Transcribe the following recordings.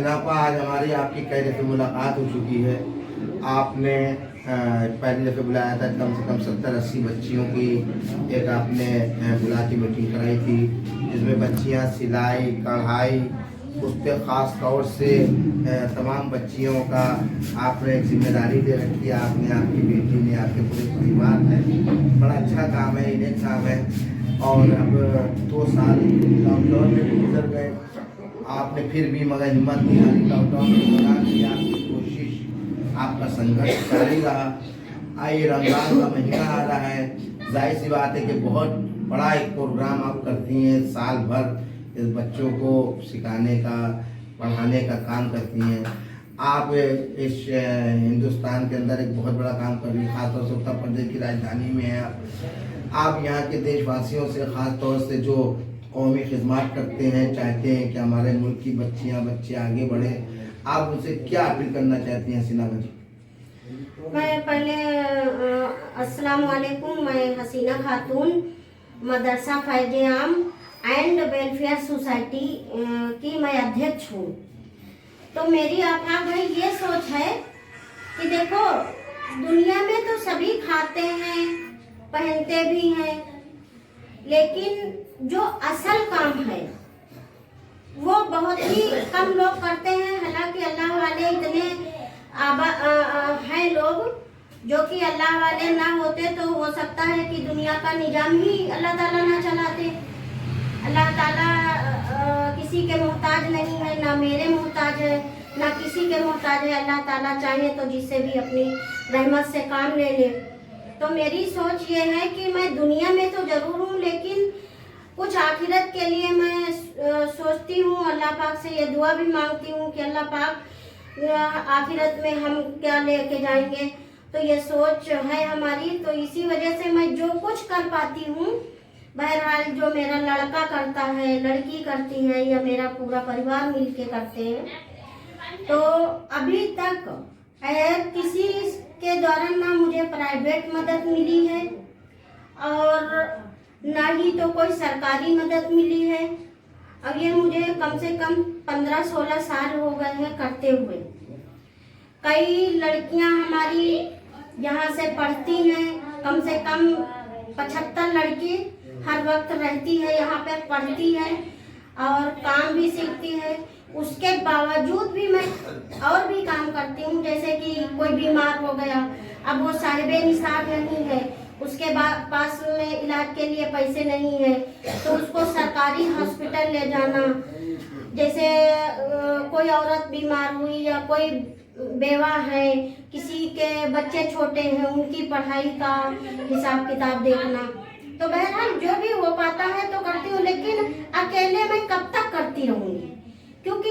हसीनापा, आज हमारी आपकी कई दफ़े मुलाकात हो चुकी है। आपने पहली दफ़े बुलाया था, कम से कम 70-80 बच्चियों की एक आपने बुला के मीटिंग कराई थी, जिसमें बच्चियां सिलाई कढ़ाई उस पर ख़ास तौर से तमाम बच्चियों का आपने एक जिम्मेदारी दे रखी है। आपने, आपकी बेटी ने, आपके पूरे परिवार ने, बड़ा अच्छा काम है, इन्हें काम है। और अब 2 साल लॉकडाउन में भी गुजर गए, आपने फिर भी मगर हिम्मत नहीं हारी। लॉकडाउन के दौरान भी आपकी कोशिश, आपका संघर्ष जारी रहा। आइए, रमज़ान का महीना आ रहा है, जाहिर सी बात है कि बहुत बड़ा एक प्रोग्राम आप करती हैं, साल भर इस बच्चों को सिखाने का, पढ़ाने का काम करती हैं। आप इस हिंदुस्तान के अंदर एक बहुत बड़ा काम कर रही हैं, खासतौर से उत्तर प्रदेश की राजधानी में हैं आप यहाँ के देशवासियों से, ख़ास तौर से जो कौमी खिदमत करते हैं, चाहते हैं कि हमारे मुल्क की बच्चियाँ बच्चे आगे बढ़ें, आप उनसे क्या अपील करना चाहती हैं हसीना जी? मैं पहले अस्सलाम वालेकुम, मैं हसीना खातून मदरसा फैज़ आम एंड वेलफेयर सोसाइटी की मैं अध्यक्ष हूँ। तो मेरी आप भाई ये सोच है कि देखो, दुनिया में तो सभी खाते हैं, पहनते भी हैं, लेकिन जो असल काम है वो बहुत ही कम लोग करते हैं। हालांकि अल्लाह वाले इतने हैं लोग जो कि अल्लाह वाले ना होते तो हो सकता है कि दुनिया का निजाम ही अल्लाह ताला ना चलाते। अल्लाह ताला किसी के मोहताज नहीं है, ना मेरे मोहताज है, ना किसी के मोहताज है। अल्लाह ताला चाहे तो जिससे भी अपनी रहमत से काम ले ले। तो मेरी सोच ये है कि मैं दुनिया में तो जरूर हूँ, लेकिन कुछ आखिरत के लिए मैं सोचती हूँ। अल्लाह पाक से ये दुआ भी मांगती हूँ कि अल्लाह पाक आखिरत में हम क्या लेके जाएंगे। तो ये सोच है हमारी। तो इसी वजह से मैं जो कुछ कर पाती हूँ, बहरहाल जो मेरा लड़का करता है, लड़की करती है, या मेरा पूरा परिवार मिलके करते हैं। तो अभी तक किसी के द्वारा ना मुझे प्राइवेट मदद मिली है और ना ही तो कोई सरकारी मदद मिली है। अब ये मुझे कम से कम 15-16 साल हो गए हैं करते हुए। कई लड़कियां हमारी यहाँ से पढ़ती हैं, कम से कम 75 लड़की हर वक्त रहती है यहाँ पे, पढ़ती है और काम भी सीखती है। उसके बावजूद भी मैं और भी काम करती हूँ, जैसे कि कोई बीमार हो गया, अब वो साहिबे निसाब नहीं है, उसके पास में इलाज के लिए पैसे नहीं है, तो उसको सरकारी हॉस्पिटल ले जाना। जैसे कोई औरत बीमार हुई या कोई बेवा है, किसी के बच्चे छोटे हैं, उनकी पढ़ाई का हिसाब किताब देखना। तो बहरहाल जो भी हो पाता है तो करती हूँ, लेकिन अकेले मैं कब तक करती रहूंगी, क्योंकि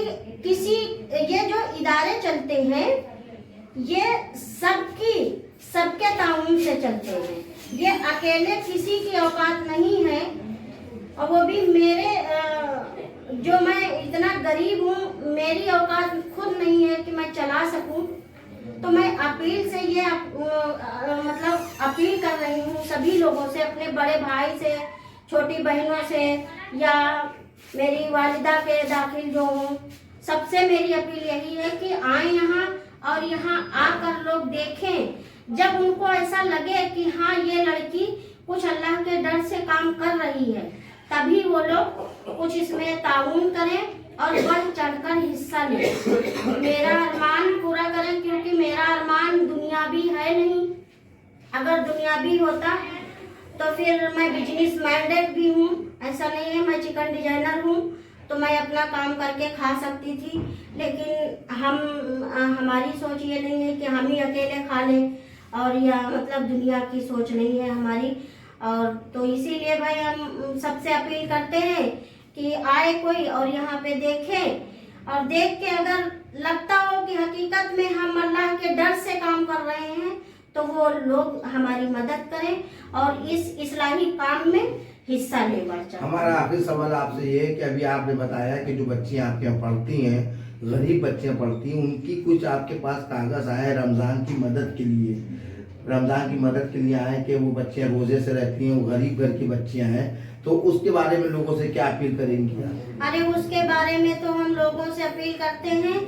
ये जो इदारे चलते हैं ये सबके ताउन से चलते हैं। ये अकेले किसी की औकात नहीं है। और वो भी मेरे जो मैं इतना गरीब हूँ, मेरी औकात खुद नहीं है कि मैं चला सकूं। तो मैं अपील से ये मतलब अपील कर रही हूँ सभी लोगों से, अपने बड़े भाई से, छोटी बहनों से, या मेरी वालिदा के दाखिल जो हूँ, सबसे मेरी अपील यही है कि आए यहाँ और यहाँ आकर लोग देखें। जब उनको ऐसा लगे कि हाँ ये लड़की कुछ अल्लाह के डर से काम कर रही है, तभी वो लोग कुछ इसमें ताउन करें और बढ़ चढ़कर हिस्सा लें, मेरा अरमान पूरा करें। क्योंकि मेरा अरमान दुनियावी है नहीं। अगर दुनियावी होता तो फिर मैं बिजनेस माइंडेड भी हूँ, ऐसा नहीं है। मैं चिकन डिजाइनर हूँ तो मैं अपना काम करके खा सकती थी, लेकिन हमारी सोच ये नहीं है कि हम ही अकेले खा लें, और या मतलब दुनिया की सोच नहीं है हमारी। और तो इसीलिए भाई हम सबसे अपील करते हैं कि आए कोई और यहाँ पे देखे, और देख के अगर लगता हो कि हकीकत में हम अल्लाह के डर से काम कर रहे हैं, तो वो लोग हमारी मदद करें और इस इस्लाही काम में हिस्सा ले बढ़ जाए। हमारा आखिरी सवाल आपसे ये है कि अभी आपने बताया कि जो बच्चियां आपके यहाँ पढ़ती हैं, गरीब बच्चियां पढ़ती हैं, उनकी कुछ आपके पास कागज आए रमज़ान की मदद के लिए, रमज़ान की मदद के लिए आए कि वो बच्चियां रोज़े से रहती हैं, वो गरीब घर की बच्चियां हैं, तो उसके बारे में लोगों से क्या अपील करेंगी आप? अरे उसके बारे में तो हम लोगों से अपील करते हैं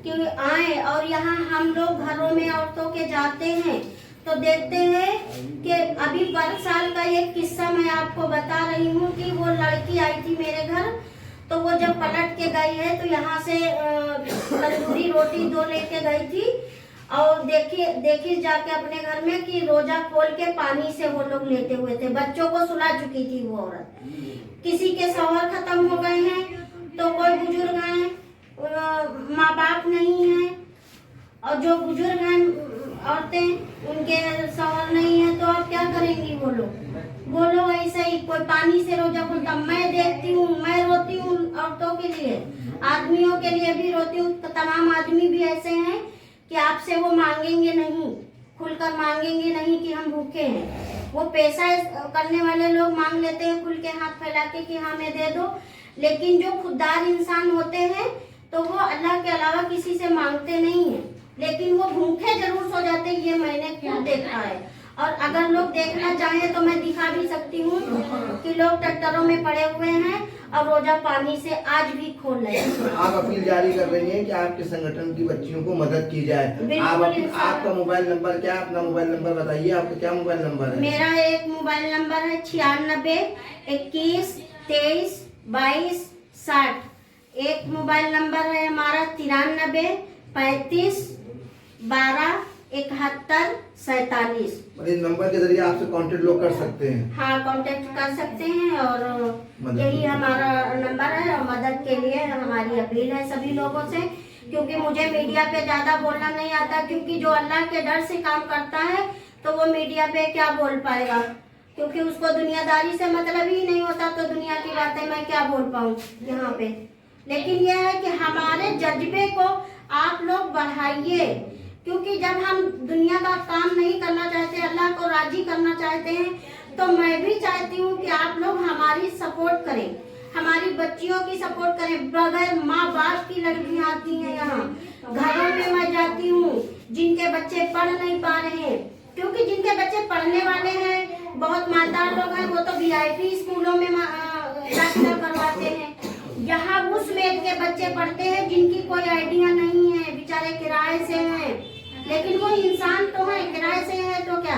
कि आए, और यहाँ हम लोग घरों में औरतों के जाते हैं तो देखते हैं कि अभी 12 साल का एक किस्सा मैं आपको बता रही हूँ कि वो लड़की आई थी मेरे घर, तो वो जब पलट के गई है तो यहाँ से तंदूरी रोटी 2 लेके गई थी, और देखी जाके अपने घर में कि रोजा खोल के पानी से वो लोग लेते हुए थे। बच्चों को सुला चुकी थी वो औरत। किसी के शौहर खत्म हो गए हैं, तो कोई बुजुर्ग हैं, माँ बाप नहीं है, और जो बुजुर्ग हैं औरतें, उनके शौहर नहीं है, तो अब क्या करेंगी वो लोग ऐसे ही कोई पानी से रोजा खोलता। मैं देखती हूँ, मैं रोती हूँ औरतों के लिए, आदमियों के लिए भी रोती हूँ। तमाम आदमी भी ऐसे हैं कि आपसे वो मांगेंगे नहीं, खुलकर मांगेंगे नहीं कि हम भूखे हैं। वो पैसा करने वाले लोग मांग लेते हैं खुल के हाथ फैला के कि हमें दे दो, लेकिन जो खुददार इंसान होते हैं तो वो अल्लाह के अलावा किसी से मांगते नहीं है, लेकिन वो भूखे जरूर सो जाते हैं। ये मैंने खुद देखा है, और अगर लोग देखना चाहें तो मैं दिखा भी सकती हूँ कि लोग ट्रैक्टरों में पड़े हुए हैं और रोजा पानी से आज भी खोल रहे हैं। आप अपील जारी कर रही हैं कि आपके संगठन की बच्चियों को मदद की जाए। आपका मोबाइल नंबर क्या है? अपना मोबाइल नंबर बताइए। आपका क्या मोबाइल नंबर है? मेरा एक मोबाइल नंबर है 96 21 23 22 60। एक मोबाइल नंबर है हमारा 93 35 12 71 47। इस नंबर के जरिए आपसे कांटेक्ट लोग कर सकते हैं? हाँ, कांटेक्ट कर सकते हैं, और यही हमारा नंबर है। और मदद के लिए हमारी अपील है सभी लोगों से, क्योंकि मुझे मीडिया पे ज्यादा बोलना नहीं आता, क्योंकि जो अल्लाह के डर से काम करता है तो वो मीडिया पे क्या बोल पाएगा, क्योंकि उसको दुनियादारी से मतलब ही नहीं होता, तो दुनिया की बातें मैं क्या बोल पाऊँ यहाँ पे। लेकिन यह है कि हमारे जज्बे को आप लोग बढ़ाइए, क्योंकि जब हम दुनिया का काम नहीं करना चाहते, अल्लाह को राजी करना चाहते हैं, तो मैं भी चाहती हूँ कि आप लोग हमारी सपोर्ट करें, हमारी बच्चियों की सपोर्ट करें। बगैर माँ बाप की लड़कियाँ आती हैं यहाँ, घरों में मैं जाती हूँ जिनके बच्चे पढ़ नहीं पा रहे हैं, क्योंकि जिनके बच्चे पढ़ने वाले हैं, बहुत मालदार लोग हैं, वो तो VIP स्कूलों में दाखिला करवाते हैं। यहाँ उस मेद के बच्चे पढ़ते हैं जिनकी कोई आइडिया नहीं है, बेचारे किराए से हैं, लेकिन वो इंसान तो है, किराए से है तो क्या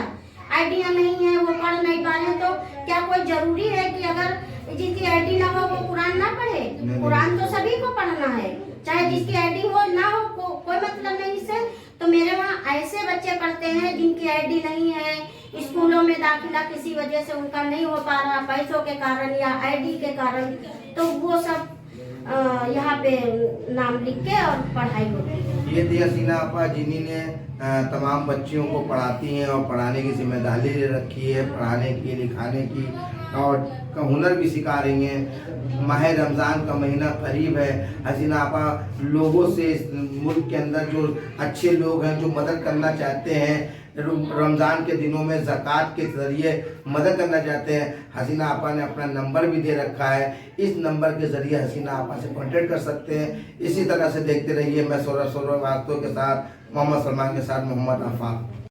आइडिया नहीं है, वो पढ़ नहीं पा रहे। तो क्या कोई जरूरी है कि अगर जिसकी आईडी ना हो वो कुरान ना पढ़े? कुरान तो सभी को पढ़ना है, चाहे जिसकी आईडी हो ना हो, कोई मतलब नहीं इससे। तो मेरे वहाँ ऐसे बच्चे पढ़ते हैं जिनकी आईडी नहीं है, स्कूलों में दाखिला किसी वजह से उनका नहीं हो पा रहा, पैसों के कारण या आईडी के कारण, तो वो सब यहाँ पे नाम लिख के और पढ़ाई होती है। ये थी हसीना आपा, जिन्हीं तमाम बच्चियों को पढ़ाती हैं और पढ़ाने की जिम्मेदारी ले रखी है, पढ़ाने की, लिखाने की, और हुनर भी सिखा रही हैं। माह रमज़ान का महीना करीब है। हसीना आपा लोगों से, इस मुल्क के अंदर जो अच्छे लोग हैं, जो मदद करना चाहते हैं, रमज़ान के दिनों में ज़कात के ज़रिए मदद करना चाहते हैं, हसीना आपा ने अपना नंबर भी दे रखा है। इस नंबर के ज़रिए हसीना आपा से कॉन्टेक्ट कर सकते हैं। इसी तरह से देखते रहिए। मैं सौरभ वास्तव के साथ, मोहम्मद सलमान के साथ मोहम्मद आफाक।